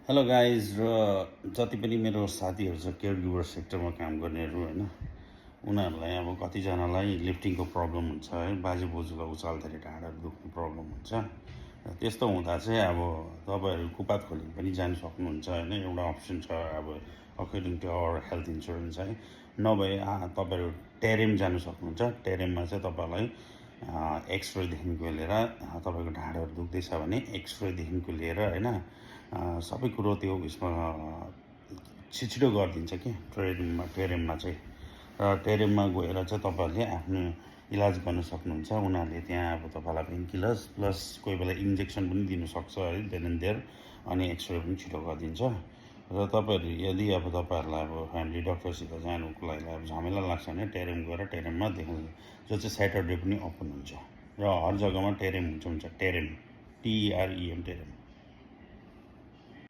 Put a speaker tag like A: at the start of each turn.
A: hello guys र जति पनि मेरो साथीहरू छ केयर गिभर सेक्टरमा काम गर्नेहरू होइन उनीहरूलाई अब कतिजनालाई लिफ्टिङको प्रब्लम हुन्छ है बाजे बोजूलाई उचाल्दाखेरि ढाँडाहरू दुख्ने प्रब्लम हुन्छ र त्यस्तो हुँदा चाहिँ अब तपाईँहरू कुपात खोली पनि जानु सक्नुहुन्छ होइन एउटा अप्सन छ अब according to our health insurance है नभए तपाईँहरू टेरेम जानु सक्नुहुन्छ टेरेममा चाहिँ तपाईँलाई एक्सरेदेखिको लिएर तपाईँको ढाँडाहरू दुख्दैछ भने एक्सरेदेखिको लिएर होइन सबै कुरो त्यो उयसमा छिटो गरिदिन्छ कि टेरेममा चाहिँ र टेरेममा गएर चाहिँ तपाईँहरूले आफ्नो इलाज गर्न सक्नुहुन्छ उनीहरूले त्यहाँ अब तपाईँलाई पेन किलर्स प्लस कोही बेला इन्जेक्सन पनि दिनुसक्छ है देन एन्ड देयर अनि एक्सरे पनि छिटो गरिदिन्छ र तपाईँहरू यदि अब तपाईँहरूलाई अब फ्यामिली डक्टरसित जानुको लागि अब झमेला लाग्छ भने टेरेम गएर टेरेममा देखाउनु जो चाहिँ स्याटरडे पनि ओपन हुन्छ र हर जग्गामा टेरेम हुन्छ टेरेम टिआरइएम टेरेम